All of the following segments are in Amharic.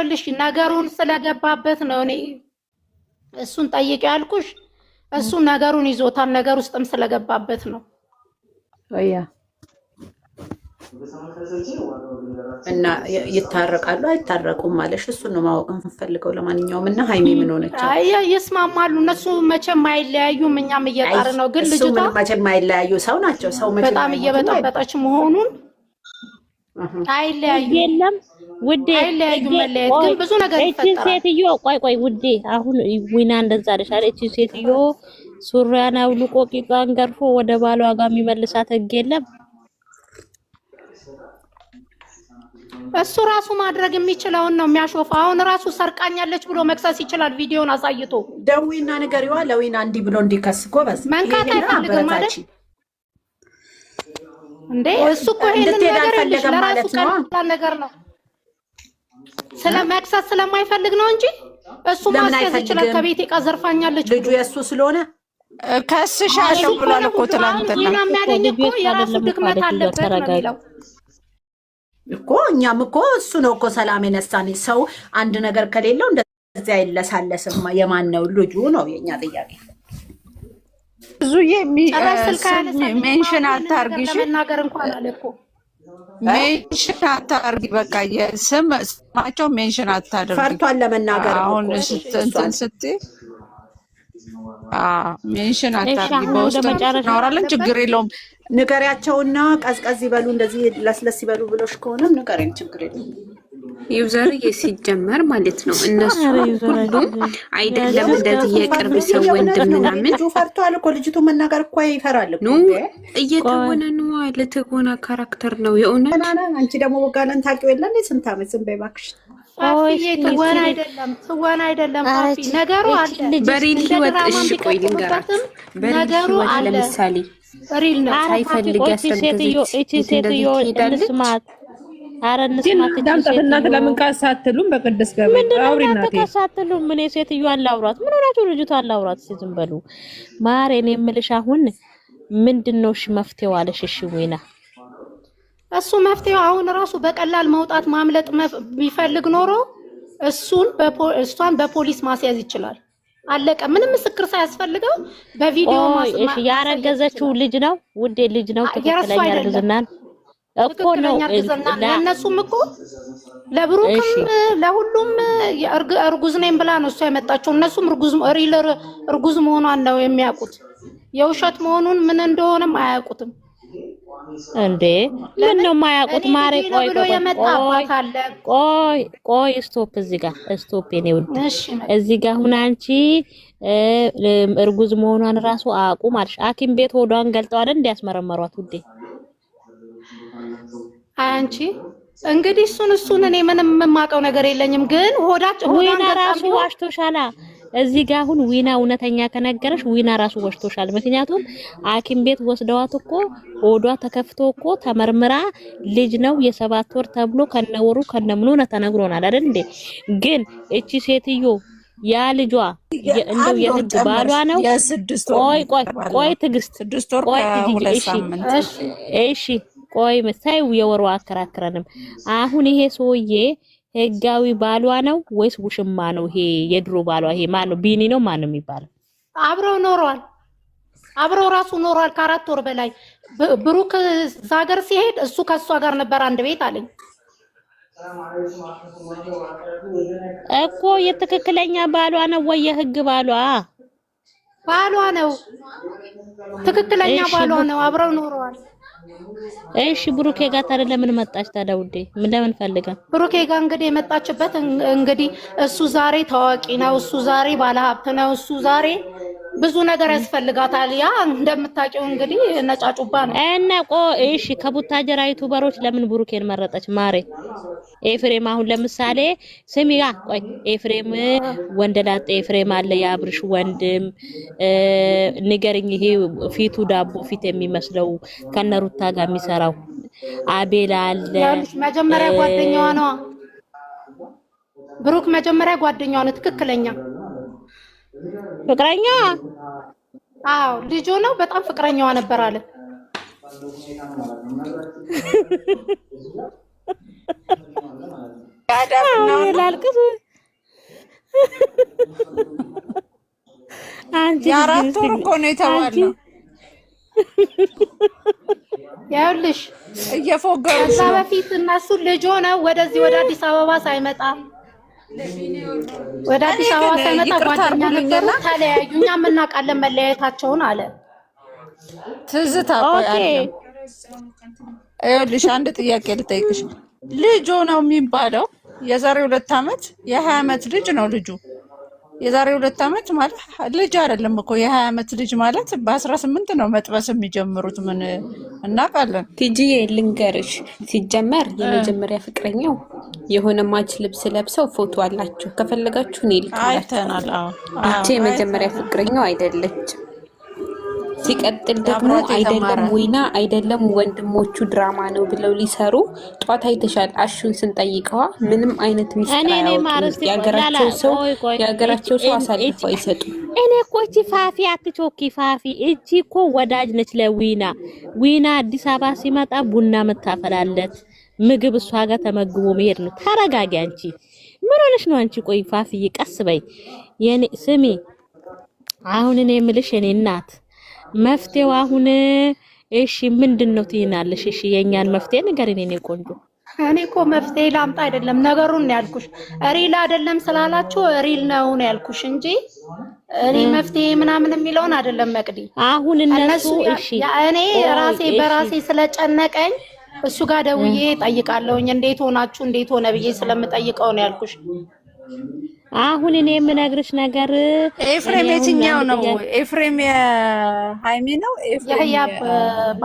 ይኸውልሽ ነገሩን ስለገባበት ነው እኔ እሱን ጠይቄ ያልኩሽ። እሱ ነገሩን ይዞታል፣ ነገር ውስጥም ስለገባበት ነው። ወያ እና ይታረቃሉ አይታረቁም ማለሽ እሱን ነው ማወቅ የምፈልገው። ለማንኛውም እና ሃይሚ ምን ሆነች? አይ ይስማማሉ እነሱ መቼም አይለያዩም። እኛም እየጣርን ነው፣ ግን ልጅቷ መቼም አይለያዩ ሰው ናቸው። ሰው መቼም በጣም እየበጠበጠች መሆኑን አይለያዩ የለም ውዴ፣ አይለያዩ መለያየት ግን ብዙ ነገር ይፈጠራል። እቺ ሴትዮ ቆይ ውዴ፣ አሁን ዊና እንደዛ አለሻለ። እቺ ሴትዮ ሱሪያን አውልቆ ቂጧን ገርፎ ወደ ባሏ ጋር የሚመልሳት ህግ የለም። እሱ ራሱ ማድረግ የሚችለውን ነው የሚያሾፈው። አሁን ራሱ ሰርቃኛለች ብሎ መክሰስ ይችላል፣ ቪዲዮን አሳይቶ። ደዊና ንገሪዋ ለዊና እንዲህ ብሎ እንዲከስ ጎበዝ። መንካት አይፈልግም ማለት እንዴ? እሱ እኮ ይሄንን ነገር ለራሱ ቀላል ነገር ነው። ስለመክሰስ ስለማይፈልግ ነው እንጂ እሱ ማስያዝ ይችላል። ከቤቴ ዕቃ ዘርፋኛለች ልጁ የሱ ስለሆነ ከስሻቸው ብሏል እኮ ትላንትና። ዊና የሚያገኝ እኮ የራሱ ድክመት አለበት ነው የሚለው እኮ። እኛም እኮ እሱ ነው እኮ ሰላም የነሳን። ሰው አንድ ነገር ከሌለው እንደዚያ አይለሳለስም። የማን ነው ልጁ ነው የኛ ጥያቄ። ብዙዬ ሜንሽን አታርጊ፣ ለመናገር እንኳን አለ እኮ ሜንሽን አታርጊ። በቃ ስማቸው ሜንሽን አታድርጊ። ፈርቷል ለመናገር። አሁን እንትን ስትይ ሜንሽን አታርጊ። በውስጥ እናወራለን፣ ችግር የለውም። ንገሪያቸውና ቀዝቀዝ ይበሉ፣ እንደዚህ ለስለስ ይበሉ ብሎሽ ከሆነ ንገሪኝ፣ ችግር የለውም። ዩዘር ሲጀመር ማለት ነው እነሱ ሁሉም አይደለም እንደዚህ የቅርብ ሰው ወንድም ምናምን። ልጁ ፈርቷል እኮ። ልጅቱ መናገር እኮ ይፈራል እኮ። እየተወነ ነው ለተጎና ካራክተር ነው የእውነት። አንቺ ደግሞ ወጋለን ታውቂው የለ እንዴ? ስንት ዓመት ዝም በይ እባክሽ። ትወና አይደለም ፓፒ፣ ነገሩ አለ በሪል ህይወት። እሺ ቆይ ልንገራችሁ፣ በሪል ህይወት ለምሳሌ ሪል ነው ሳይፈልግ ያስተንተዘች እቺ ሴትዮ እንስማት። አረንስማት እናንተ ለምን ካሳትሉም በቅድስ ገበያ አውሪናት ካሳትሉም ምን ሴትዮ አላውራት። ምን ሆናችሁ ልጅቷ አላውራት። ዝም በሉ ማሬን የምልሽ አሁን ምንድነው እሺ መፍትሄው አለሽ? እሺ ወይና እሱ መፍትሄው አሁን ራሱ በቀላል መውጣት ማምለጥ ቢፈልግ ኖሮ እሷን በፖሊስ ማስያዝ ይችላል። አለቀ። ምንም ምስክር ሳያስፈልገው በቪዲዮ እሺ ያረገዘችው ልጅ ነው ውዴ፣ ልጅ ነው። ትክክለኛ እርግዝናን እኮ ነው። ለእነሱም እኮ ለብሩክም ለሁሉም እርጉዝ ነኝ ብላ ነው እሷ የመጣችው። እነሱም እርጉዝ መሆኗን ነው የሚያውቁት። የውሸት መሆኑን ምን እንደሆነም አያውቁትም። እንዴ ምን ነው የማያውቁት? ማሬ ቆይ ስቶፕ፣ እዚህ ጋር ስቶፕ። የኔ ውድ እዚህ ጋር ሁን። አንቺ እርጉዝ መሆኗን ራሱ አያውቁ ማለሽ። ሐኪም ቤት ሆዷን ገልጠው አይደል እንዲያስመረመሯት ውዴ። አንቺ እንግዲህ እሱን እኔ ምንም የማውቀው ነገር የለኝም፣ ግን ሆዷን ራሱ ዋሽቶሻላ። እዚህ ጋር አሁን ዊና እውነተኛ ከነገረሽ ዊና ራሱ ወሽቶሻል። ምክንያቱም ሐኪም ቤት ወስደዋት እኮ ሆዷ ተከፍቶ እኮ ተመርምራ ልጅ ነው የ7 ወር ተብሎ ከነወሩ ከነምኑ ነው ተነግሮናል አይደል እንዴ? ግን እቺ ሴትዮ ያ ልጇ እንደው የህግ ባሏ ነው። ቆይ ትግስት፣ ቆይ እሺ ቆይ መሳይው የወሩ አከራከረንም። አሁን ይሄ ሰውዬ ህጋዊ ባሏ ነው ወይስ ውሽማ ነው? ይሄ የድሮ ባሏ ይሄ ማን ነው? ቢኒ ነው ማን ነው የሚባለው? አብረው ኖሯል። አብረው ራሱ ኖሯል ከ4 ወር በላይ። ብሩክ ዛገር ሲሄድ እሱ ከሷ ጋር ነበር አንድ ቤት አለኝ እኮ። የትክክለኛ ባሏ ነው ወይ የህግ ባሏ? ባሏ ነው፣ ትክክለኛ ባሏ ነው። አብረው ኖሯል። እሺ ብሩኬ ጋር ታዲያ ለምን መጣች ታዲያ ውዴ? ምን ለምን ፈልጋ? ብሩኬ ጋር እንግዲህ የመጣችበት እንግዲህ እሱ ዛሬ ታዋቂ ነው፣ እሱ ዛሬ ባለሀብት ነው፣ እሱ ዛሬ ብዙ ነገር ያስፈልጋታል። ያ እንደምታውቂው እንግዲህ ነጫጩባ ነው እና እሺ ከቡታጀራ ዩቲዩበሮች ለምን ብሩኬን መረጠች ማሬ? ኤፍሬም አሁን ለምሳሌ ስሚጋ ቆይ ኤፍሬም ወንደላጤ ኤፍሬም አለ የአብርሽ ወንድም ንገርኝ። ይሄ ፊቱ ዳቦ ፊት የሚመስለው ከነሩታ ጋር የሚሰራው አቤል አለ። መጀመሪያ ጓደኛዋ ነው ብሩክ፣ መጀመሪያ ጓደኛዋ ነው ትክክለኛ ፍቅረኛ። አዎ ልጁ ነው በጣም ፍቅረኛዋ ነበር አለ። ላልቅስ አንቺ የአራት ወር እኮ ነው የተባለው። ያውልሽ እየፎገሩ ከዛ በፊት እነሱ ልጅ ሆነው ወደዚህ ወደ አዲስ አበባ ሳይመጣ ጓደኛ ነበሩ፣ ተለያዩ። እኛም እናውቃለን መለያየታቸውን አለ ትዝታ። ይኸውልሽ አንድ ጥያቄ ልጠይቅሽ። ልጅ ሆነው የሚባለው የዛሬ 2 ዓመት የ20 ዓመት ልጅ ነው ልጁ። የዛሬ 2 ዓመት ማለት ልጅ አይደለም እኮ። የ20 ዓመት ልጅ ማለት በ18 ነው መጥበስ የሚጀምሩት። ምን እናውቃለን። ቲጂዬ ልንገርሽ፣ ሲጀመር የመጀመሪያ ፍቅረኛው የሆነ ማች ልብስ ለብሰው ፎቶ አላችሁ፣ ከፈለጋችሁ እኔ ልካላችሁ። አይተናል። ይቺ የመጀመሪያ ፍቅረኛው አይደለች። ሲቀጥል ደግሞ አይደለም ዊና አይደለም ወንድሞቹ ድራማ ነው ብለው ሊሰሩ ጧት አይተሻል። አሹን ስንጠይቀዋ ምንም አይነት ሚስጥር አያወጡም። የሀገራቸው ሰው አሳልፈው አይሰጡም። እኔ እኮ እቺ ፋፊ አትቾኪ ፋፊ እቺ እኮ ወዳጅ ነች ለዊና። ዊና አዲስ አበባ ሲመጣ ቡና መታፈላለት ምግብ እሷ ጋር ተመግቦ መሄድ ነው። ተረጋጊ አንቺ። ምን ሆነሽ ነው አንቺ? ቆይ ፋፊ ቀስ በይ። የኔ ስሚ አሁን እኔ የምልሽ የኔ እናት መፍትሄው አሁን እሺ ምንድነው ትይናለሽ? እሺ የኛን መፍትሄ ንገሪኝ የኔ ቆንጆ። እኔ እኮ መፍትሄ ላምጣ አይደለም ነገሩን ነው ያልኩሽ። ሪል አይደለም ስላላችሁ ሪል ነው ነው ያልኩሽ እንጂ እኔ መፍትሄ ምናምን የሚለውን አይደለም መቅዲ። አሁን እነሱ እሺ እኔ ራሴ በራሴ ስለጨነቀኝ እሱ ጋር ደውዬ ጠይቃለሁኝ። እንዴት ሆናችሁ እንዴት ሆነ ብዬ ስለምጠይቀው ነው ያልኩሽ። አሁን እኔ የምነግርሽ ነገር ኤፍሬም የትኛው ነው? ኤፍሬም የሃይሚ ነው? ኤፍሬም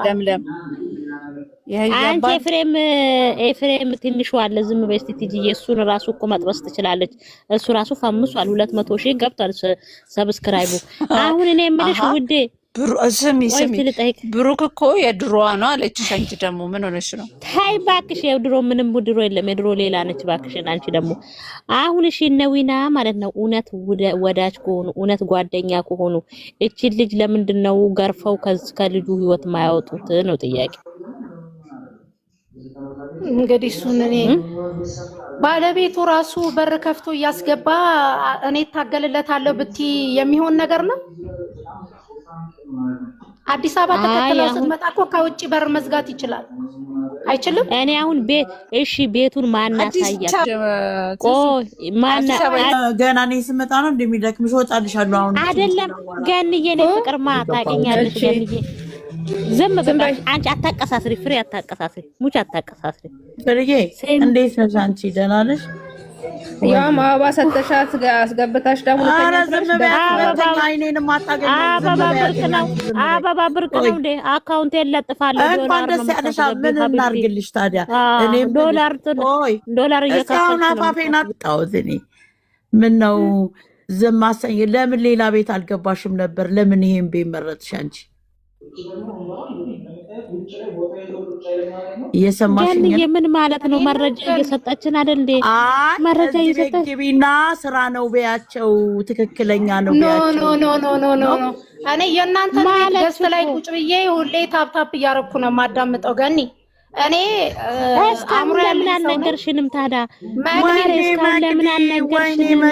ለምለም አንቺ ኤፍሬም ትንሹ አለ። ዝም በይ እስቲ ትጂ። እሱን ራሱ እኮ መጥበስ ትችላለች። እሱ ራሱ ፈምሷል። 200,000 ገብቷል ሰብስክራይቡ። አሁን እኔ የምልሽ ውዴ ስሚ ብሩክ እኮ የድሮዋ ነው አለችሽ። አንቺ ደግሞ ምን ሆነሽ ነው? ታይ ባክሽ፣ የድሮ ምንም ድሮ የለም። የድሮ ሌላ ነች ባክሽን። አንቺ ደግሞ አሁን እሺ ነዊና ማለት ነው እውነት ወዳጅ ከሆኑ እውነት ጓደኛ ከሆኑ እቺ ልጅ ለምንድን ነው ገርፈው ከልጁ ህይወት ማያወጡት ነው ጥያቄ። እንግዲህ እሱን እኔ ባለቤቱ ራሱ በር ከፍቶ እያስገባ እኔ ታገልለታለሁ ብቲ የሚሆን ነገር ነው። አዲስ አበባ ተከትለው ስትመጣ እኮ ከውጪ በር መዝጋት ይችላል አይችልም? እኔ አሁን እሺ ቤቱን ማናሳያ ገና እኔ ስመጣ ነው እንደሚደክምሽ ወጣልሻለሁ። አሁን አይደለም ገንዬ ነው ፍቅር ታውቂኛለሽ ገንዬ። ዝም ብለሽ አንቺ አታቀሳስሪ፣ ፍሬ አታቀሳስሪ፣ ሙች አታቀሳስሪ። ፍሬዬ እንዴት ነሽ አንቺ? ደህና ነሽ? ያው አበባ ሰተሻት አስገብታሽ ደግሞ አበባ ብርቅ ነው እንዴ? አካውንት የለጥፋለሁ ዶላር ነው። ደስ ምን እናርግልሽ ታዲያ? እኔም ዶላር እየከፈልን ነው። አፋፌን አጣሁት እኔ። ምን ነው ዝም አሰኝ? ለምን ሌላ ቤት አልገባሽም ነበር? ለምን ይሄን ቤት መረጥሽ አንቺ? እየሰማሽኝ ምን ማለት ነው? መረጃ እየሰጠችን አይደል እንዴ? መረጃ እየሰጠችና ስራ ነው በያቸው። ትክክለኛ ነው በያቸው። ኖ እኔ የእናንተ ገስት ላይ ቁጭ ብዬ ሁሌ ታፕታፕ እያረኩ ነው የማዳምጠው። ገኒ እኔ አምሮ ለምን አልነገርሽንም ታዲያ? ለምን አልነገርሽንም?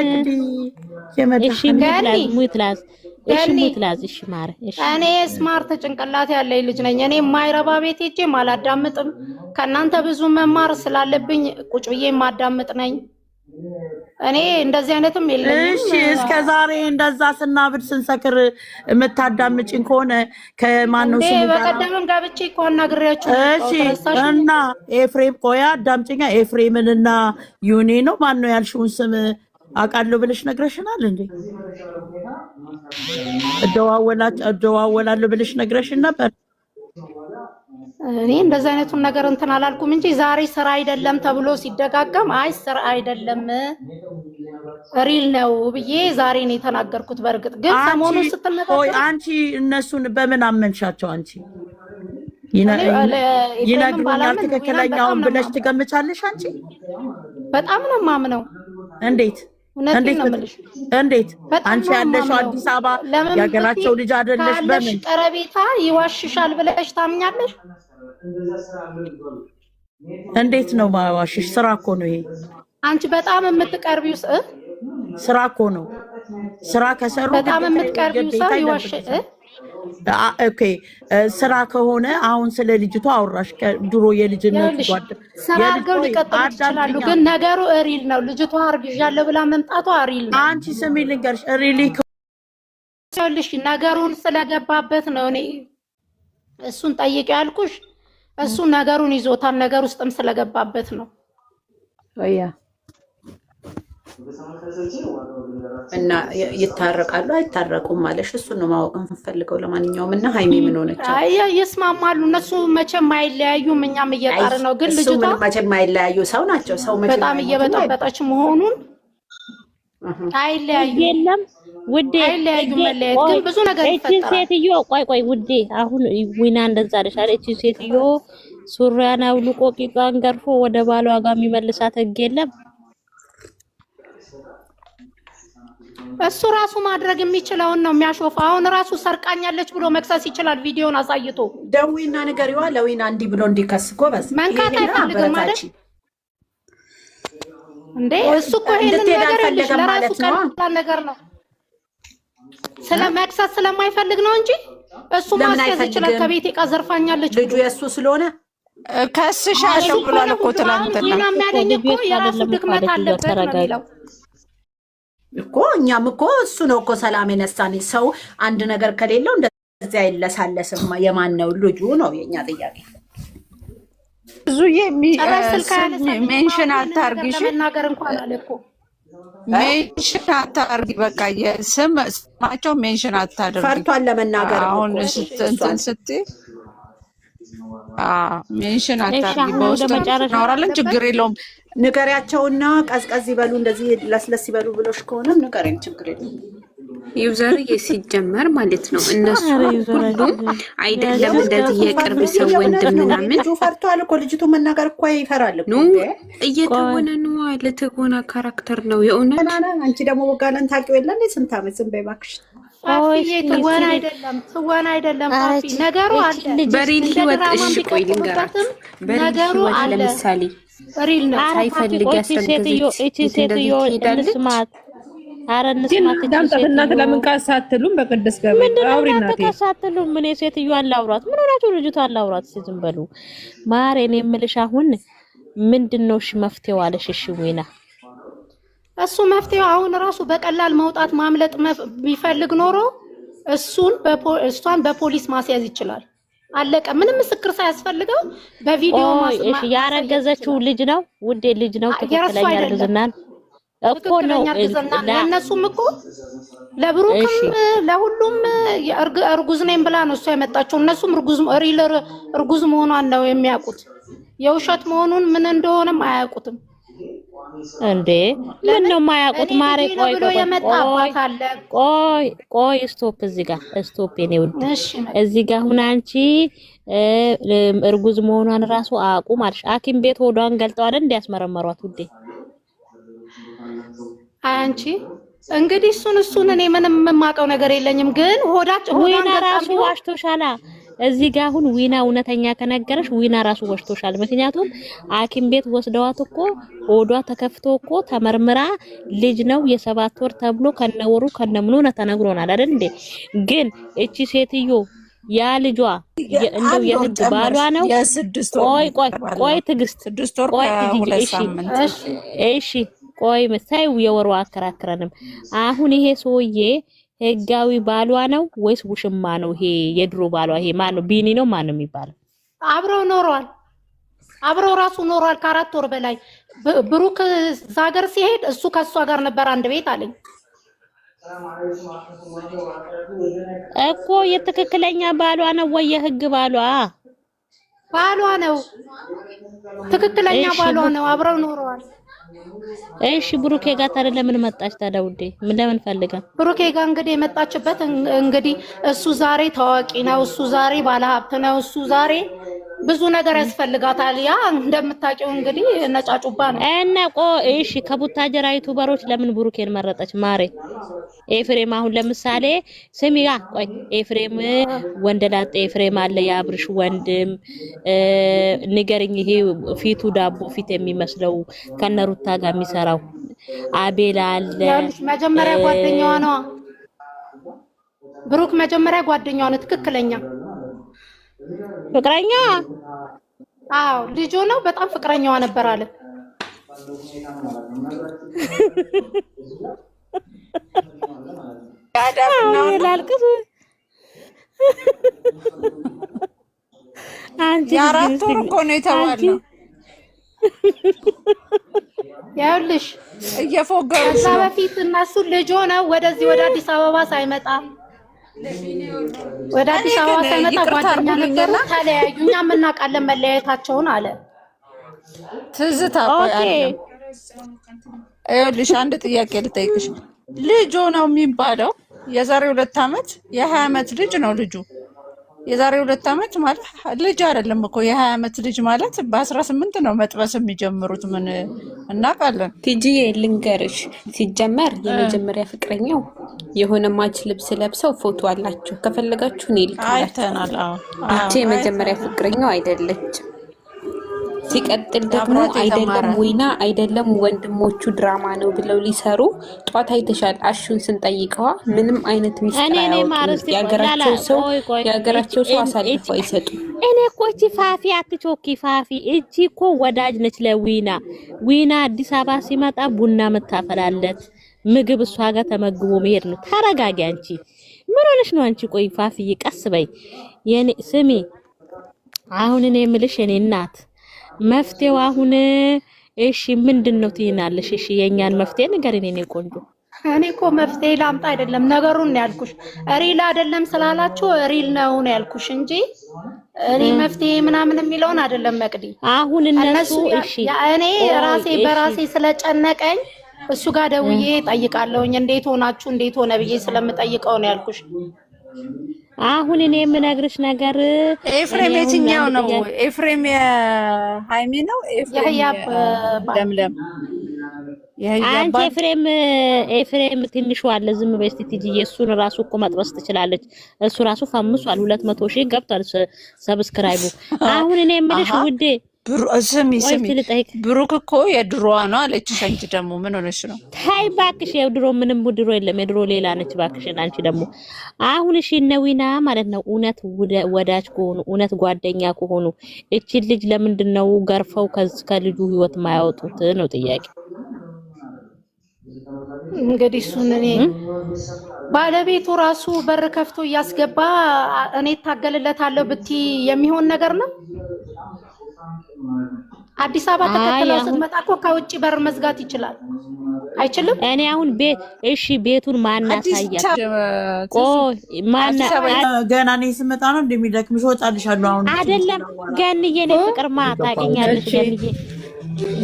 እሺ ገኒ ሙትላስ እሺ ማረ እሺ እኔ ስማርት ጭንቅላት ያለኝ ልጅ ነኝ። እኔ ማይረባ ቤት ሄጄ ማላዳምጥም። ከናንተ ብዙ መማር ስላለብኝ ቁጭ ብዬ ማዳምጥ ነኝ። እኔ እንደዚህ አይነትም የለኝም። እሺ እስከ ዛሬ እንደዛ ስናብድ ስንሰክር የምታዳምጪኝ ከሆነ ከማን ነው ስሙ? በቀደምም ገብቼ እኮ አናግሬያችሁ። እሺ እና ኤፍሬም ቆያ አዳምጪኛ። ኤፍሬምንና ዩኔ ነው ማን ነው ያልሽውን ስም አውቃለሁ ብለሽ ነግረሽናል እንዴ? እደዋወላለሁ ብለሽ ነግረሽን ነበር። እኔ እንደዛ አይነቱን ነገር እንትን አላልኩም እንጂ ዛሬ ስራ አይደለም ተብሎ ሲደጋገም አይ ስራ አይደለም ሪል ነው ብዬ ዛሬ ነው የተናገርኩት። በእርግጥ ግን ሰሞኑን ስትነጋገር አንቺ እነሱን በምን አመንሻቸው? አንቺ ይነግሩኛል ትክክለኛውን ብለሽ ትገምቻለሽ? አንቺ በጣም ነው ማምነው። እንዴት አንቺ ያለሽው አዲስ አበባ የሀገራቸው ልጅ አይደለሽ? በምን ቀረቤታ ይዋሽሻል ብለሽ ታምኛለሽ? እንዴት ነው ማዋሽሽ? ስራ እኮ ነው ይሄ። አንቺ በጣም የምትቀርቢው ስራ እኮ ነው። ስራ ከሰሩ በጣም የምትቀርቢው ሰው ይዋሽ። ኦኬ ስራ ከሆነ አሁን ስለ ልጅቷ አውራሽ ድሮ የልጅነት ጓድ ስራ አድርገው ሊቀጥሉ ይችላሉ። ግን ነገሩ ሪል ነው። ልጅቷ አርግዣለሁ ብላ መምጣቷ ሪል ነው። አንቺ ስሚ ልንገርሽ፣ ሪሊ ልሽ ነገሩን ስለገባበት ነው። እኔ እሱን ጠይቄ ያልኩሽ እሱ ነገሩን ይዞታል። ነገር ውስጥም ስለገባበት ነው። እና ይታረቃሉ አይታረቁም ማለሽ እሱን ነው ማወቅ የምፈልገው። ለማንኛውም እና ሃይሚ ምን ሆነች? አይ ይስማማሉ እነሱ መቼም አይለያዩም። እኛም እየጣር ነው። ግን ልጅቷ መቼም አይለያዩ ሰው ናቸው። ሰው መቼም በጣም እየበጠበጠች መሆኑን አይለያዩም። የለም ውዴ አይለያዩም። መለያየት ግን ብዙ ነገር ይፈጠራል። እቺ ሴትዮ ቆይ ውዴ፣ አሁን ዊና እንደዛ አለሻለ። እቺ ሴትዮ ሱሪያን አውልቆ ቂጧን ገርፎ ወደ ባሏ ጋር የሚመልሳት ህግ የለም። እሱ ራሱ ማድረግ የሚችለውን ነው የሚያሾፍ። አሁን ራሱ ሰርቃኛለች ብሎ መክሰስ ይችላል። ቪዲዮን አሳይቶ ደዊና ንገሪዋ ለዊና እንዲህ ብሎ እንዲከስ ጎበዝ። መንካት አይፈልግም ማለት እንዴ? እሱ እኮ ይሄንን ነገር ይልሽ ለራሱ ቀላል ነገር ነው። ስለ መክሰስ ስለማይፈልግ ነው እንጂ እሱ ማስያዝ ይችላል። ከቤት ዕቃ ዘርፋኛለች ልጁ የሱ ስለሆነ ከስሻለሁ ብሏል እኮ ትላንትና። ዊና የሚያገኝ እኮ የራሱ ድክመት አለበት ነው የሚለው እኮ። እኛም እኮ እሱ ነው እኮ ሰላም የነሳን። ሰው አንድ ነገር ከሌለው እንደዚህ አይለሳለስም። የማን ነው ልጁ ነው የኛ ጥያቄ። ብዙ ሜንሽን አታርጊሽ፣ ለመናገር እንኳን አለ እኮ ሜንሽን አታርጊ። በቃ ስማቸው ሜንሽን አታርጊ። ፈርቷን ለመናገር አሁን እንትን ስትይ ሜንሽን አታርጊ። በውስጥ እናወራለን፣ ችግር የለውም። ንገሪያቸውና ቀዝቀዝ ይበሉ፣ እንደዚህ ለስለስ ይበሉ ብሎሽ ከሆነም ንገሪን፣ ችግር የለውም። ዩዘር ሲጀመር ማለት ነው እነሱ ሁሉም አይደለም እንደዚህ የቅርብ ሰው ወንድም ምናምን ልጁ ፈርቷል እኮ። ልጅቱ መናገር እኮ ይፈራል እኮ። እየተሆነ ነው ለተጎና ካራክተር ነው የእውነት። አንቺ ደግሞ ወጋለን ታውቂው የለ እንዴ? ስንት ዓመት ዝም በይ እባክሽ። ትወና አይደለም ፋፊ፣ ነገሩ አለ። በሪል ህይወት እሺ፣ ቆይ ልንገራችሁ። በሪል ህይወት ለምሳሌ ሪል ነው ሳይፈልግ ያስረገዘች እቺ ሴትዮ እንስማት። አረ እንስማት። እናንተ ለምን ካሳትሉም በቅድስ ገበያ አውሪ እናቴ ካሳትሉም ምን ሴትዮዋን ላውራት? ምን ሆናችሁ? ልጅቷን ላውራት ዝም በሉ። ማር እኔ የምልሽ አሁን ምንድነው እሺ መፍትሄው አለሽ? እሺ ወይና እሱ መፍትሄው አሁን ራሱ በቀላል መውጣት ማምለጥ ቢፈልግ ኖሮ እሷን በፖሊስ ማስያዝ ይችላል። አለቀ። ምንም ምስክር ሳያስፈልገው በቪዲዮ እሺ ያረገዘችው ልጅ ነው ውዴ፣ ልጅ ነው። ትክክለኛ እርግዝና እኮ ነው። ለእነሱም እኮ ለብሩክም ለሁሉም እርጉዝ ነኝ ብላ ነው እሷ የመጣችው። እነሱም እርጉዝ መሆኗን ነው የሚያውቁት። የውሸት መሆኑን ምን እንደሆነም አያውቁትም። እንዴ ምን ነው የማያውቁት? ማሬ ቆይ ስቶፕ፣ እዚህ ጋር ስቶፕ። የኔ ውድ እዚህ ጋር አሁን አንቺ እርጉዝ መሆኗን ራሱ አያውቁ ማለሽ። ሐኪም ቤት ሆዷን ገልጠው አይደል እንዲያስመረመሯት ውዴ። አንቺ እንግዲህ እሱን እኔ ምንም የማውቀው ነገር የለኝም። ግን ሆዷን ራሱ ዋሽቶሻላ። እዚህ ጋር አሁን ዊና እውነተኛ ከነገረሽ ዊና ራሱ ወሽቶሻል። ምክንያቱም ሐኪም ቤት ወስደዋት እኮ ሆዷ ተከፍቶ እኮ ተመርምራ ልጅ ነው የ7 ወር ተብሎ ከነወሩ ከነምኑ ነው ተነግሮናል አይደል እንዴ? ግን እቺ ሴትዮ ያ ልጇ እንደው የህግ ባሏ ነው። ቆይ ትግስት፣ ቆይ እሺ ቆይ መሳይ የወሩ አከራክረንም። አሁን ይሄ ሰውዬ ህጋዊ ባሏ ነው ወይስ ውሽማ ነው? ይሄ የድሮ ባሏ ይሄ ማን ነው? ቢኒ ነው ማን ነው የሚባለው? አብረው ኖሯል። አብረው ራሱ ኖሯል ከ4 ወር በላይ። ብሩክ ዛገር ሲሄድ እሱ ከሷ ጋር ነበር አንድ ቤት አለኝ እኮ። የትክክለኛ ባሏ ነው ወይ የህግ ባሏ? ባሏ ነው፣ ትክክለኛ ባሏ ነው። አብረው ኖሯል። እሺ ብሩኬ ጋር ታዲያ ለምን መጣች ታዲያ ውዴ? ምን ለምን ፈልጋ? ብሩኬ ጋር እንግዲህ የመጣችበት እንግዲህ እሱ ዛሬ ታዋቂ ነው፣ እሱ ዛሬ ባለሀብት ነው፣ እሱ ዛሬ ብዙ ነገር ያስፈልጋታል። ያ እንደምታውቂው እንግዲህ ነጫጩባ ነው እና እሺ ከቡታጀራ ዩቲዩበሮች ለምን ብሩኬን መረጠች ማሬ? ኤፍሬም አሁን ለምሳሌ ስሚጋ ቆይ ኤፍሬም ወንደላጤ ኤፍሬም አለ የአብርሽ ወንድም ንገርኝ። ይሄ ፊቱ ዳቦ ፊት የሚመስለው ከነሩታ ጋር የሚሰራው አቤል አለ። መጀመሪያ ጓደኛዋ ነው ብሩክ፣ መጀመሪያ ጓደኛዋ ነው ትክክለኛ ፍቅረኛ። አዎ ልጁ ነው በጣም ፍቅረኛዋ ነበር አለ። ላልቅስ አንቺ የአራት ወር እኮ ነው የተባለው። ያውልሽ እየፎገሩ ከዛ በፊት እነሱ ልጅ ሆነው ወደዚህ ወደ አዲስ አበባ ሳይመጣ ጓደኛ ነበሩ፣ ተለያዩ። እኛም እናውቃለን መለያየታቸውን አለ ትዝታ። ይኸውልሽ አንድ ጥያቄ ልጠይቅሽ። ልጅ ነው የሚባለው የዛሬ 2 ዓመት የ20 ዓመት ልጅ ነው ልጁ። የዛሬ 2 ዓመት ማለት ልጅ አይደለም እኮ የ20 ዓመት ልጅ ማለት በ18 ነው መጥበስ የሚጀምሩት። ምን እናውቃለን። ቲጂዬ ልንገርሽ፣ ሲጀመር የመጀመሪያ ፍቅረኛው የሆነ ማች ልብስ ለብሰው ፎቶ አላችሁ፣ ከፈለጋችሁ እኔ ልካላችሁ። አይተናል። ይቺ የመጀመሪያ ፍቅረኛው አይደለችም። ሲቀጥል ደግሞ አይደለም ዊና አይደለም ወንድሞቹ ድራማ ነው ብለው ሊሰሩ ጧት አይተሻል። አሹን ስንጠይቀዋ ምንም አይነት ሚስጥር አያወጡም። የሀገራቸው ሰው አሳልፈው አይሰጡም። እኔ እኮ እቺ ፋፊ አትቾኪ ፋፊ እቺ እኮ ወዳጅ ነች ለዊና። ዊና አዲስ አበባ ሲመጣ ቡና መታፈላለት ምግብ እሷ ጋር ተመግቦ መሄድ ነው። ተረጋጊ አንቺ። ምን ሆነሽ ነው አንቺ? ቆይ ፋፊ ቀስ በይ። የኔ ስሚ አሁን እኔ የምልሽ የኔ እናት መፍትሄው አሁን እሺ ምንድነው ትይናለሽ? እሺ የኛን መፍትሄ ንገሪኝ የኔ ቆንጆ። እኔ እኮ መፍትሄ ላምጣ አይደለም ነገሩን ነው ያልኩሽ። ሪል አይደለም ስላላችሁ ሪል ነው ያልኩሽ እንጂ እኔ መፍትሄ ምናምን የሚለውን አይደለም መቅዲ። አሁን እነሱ እሺ እኔ ራሴ በራሴ ስለጨነቀኝ እሱ ጋር ደውዬ ጠይቃለሁኝ። እንዴት ሆናችሁ እንዴት ሆነ ብዬ ስለምጠይቀው ነው ያልኩሽ። አሁን እኔ የምነግርሽ ነገር ኤፍሬም የትኛው ነው? ኤፍሬም የሃይሚ ነው? ኤፍሬም ለምለም አንቺ ኤፍሬም ትንሹ አለ። ዝም በይ እስቲ ትጂ። እሱን ራሱ እኮ መጥበስ ትችላለች። እሱ ራሱ ፈምሷል። 200,000 ገብቷል ሰብስክራይቡ። አሁን እኔ የምልሽ ውዴ ስሚ ብሩክ እኮ የድሮዋ ነው አለችሽ። አንቺ ደግሞ ምን ሆነሽ ነው? ታይ እባክሽ፣ የድሮ ምንም ድሮ የለም። የድሮ ሌላ ነች እባክሽን። አንቺ ደግሞ አሁን እሺ ነዊና ማለት ነው እውነት ወዳጅ ከሆኑ እውነት ጓደኛ ከሆኑ እቺ ልጅ ለምንድን ነው ገርፈው ከልጁ ህይወት ማያወጡት ነው ጥያቄ። እንግዲህ እሱን እኔ ባለቤቱ ራሱ በር ከፍቶ እያስገባ እኔ ታገልለታለሁ ብቲ የሚሆን ነገር ነው። አዲስ አበባ ተከትለው ስትመጣ እኮ ከውጪ በር መዝጋት ይችላል አይችልም? እኔ አሁን እሺ ቤቱን ማናሳያት ገና እኔ ስመጣ ነው እንደሚደክምሽ ወጣልሻለሁ። አሁን አይደለም ገንዬ ነው ፍቅር ታውቂኛለሽ ገንዬ።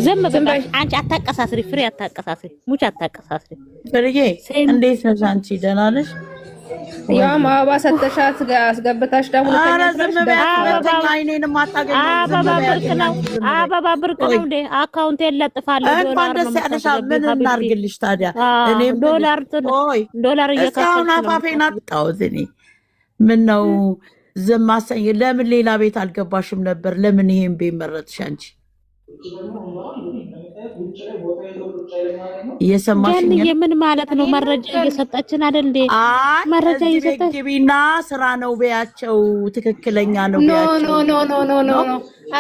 ዝም ብለሽ አንቺ አታቀሳስሪ፣ ፍሬ አታቀሳስሪ፣ ሙች አታቀሳስሪ። ፍሬዬ እንዴት ነሽ አንቺ? ደህና ነሽ? ያው አበባ ሰተሻት አስገብታሽ ደግሞ አበባ ብርቅ ነው እንዴ? አካውንት የለጥፋለሁ። እንኳን ደስ ያለሽ። ምን እናርግልሽ ታዲያ? እኔም ዶላር እየከፈልኩ ነው። አፋፌን አጣሁት እኔ። ምን ነው ዝም አሰኝ? ለምን ሌላ ቤት አልገባሽም ነበር? ለምን ይሄን ቤት መረጥሽ አንቺ? እየሰማሽኝ? ምን ማለት ነው? መረጃ እየሰጣችን አይደል እንዴ? መረጃ እየሰጣችና ስራ ነው በያቸው። ትክክለኛ ነው በያቸው። ኖ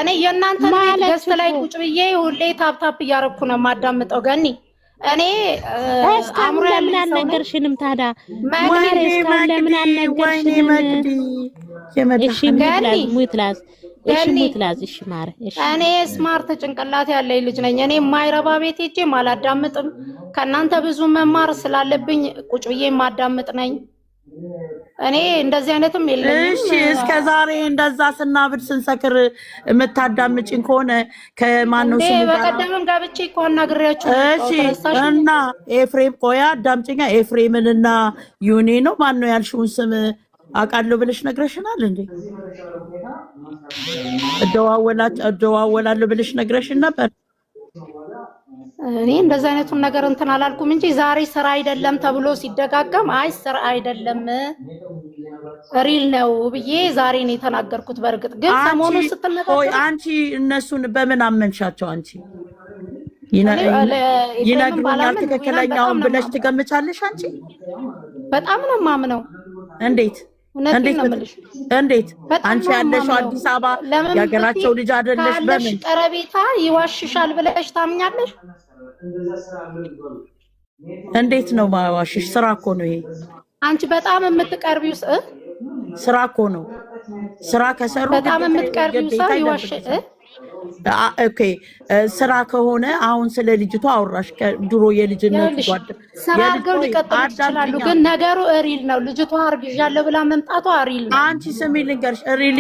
እኔ የእናንተ ገስት ላይ ቁጭ ብዬ ሁሌ ታፕታፕ እያረኩ ነው የማዳምጠው። ገኒ እኔ አምሮ ለምን አልነገርሽንም ታዲያ? ለምን አልነገርሽንም? እሺ ሙትላዝ እሺ ማረ እሺ። እኔ ስማርት ጭንቅላት ያለኝ ልጅ ነኝ። እኔ የማይረባ ቤት ሄጄ ማላዳምጥም። ከእናንተ ብዙ መማር ስላለብኝ ቁጭ ብዬ ማዳምጥ ነኝ። እኔ እንደዚህ አይነትም የለኝም። እሺ እስከ ዛሬ እንደዛ ስናብድ ስንሰክር የምታዳምጪኝ ከሆነ ከማን ነው ስሙ? በቀደምም ገብቼ እኮ ነግሬያችሁ። እሺ እና ኤፍሬም ቆያ አዳምጪኛ። ኤፍሬምንና ዩኔ ነው ማን ነው ያልሽውን ስም አውቃለሁ ብለሽ ነግረሽናል እንዴ? እደዋወላለሁ ብለሽ ነግረሽን ነበር። እኔ እንደዛ አይነቱን ነገር እንትን አላልኩም እንጂ ዛሬ ስራ አይደለም ተብሎ ሲደጋገም አይ ስራ አይደለም ሪል ነው ብዬ ዛሬ ነው የተናገርኩት። በእርግጥ ግን ሰሞኑን ስትነጋገር አንቺ እነሱን በምን አመንሻቸው? አንቺ ይነግሩኛል ትክክለኛውን ብለሽ ትገምቻለሽ? አንቺ በጣም ነው የማምነው። እንዴት እንዴት አንቺ ያለሽው አዲስ አበባ ያገራቸው ልጅ አይደለሽ? በምን ቀረቤታ ይዋሽሻል ብለሽ ታምኛለሽ? እንዴት ነው ማዋሽሽ? ስራ እኮ ነው ይሄ። አንቺ በጣም የምትቀርቢው ስራ እኮ ነው። ስራ ከሰሩ በጣም የምትቀርቢው ሰው ይዋሽ ኦኬ ስራ ከሆነ አሁን ስለ ልጅቷ አውራሽ ድሮ የልጅነት ጓደኛ ስራ አድርገው ሊቀጥሉ ይችላሉ። ግን ነገሩ ሪል ነው። ልጅቷ አርግዣለሁ ብላ መምጣቷ ሪል ነው። አንቺ ስሚ ልንገርሽ ሪሊ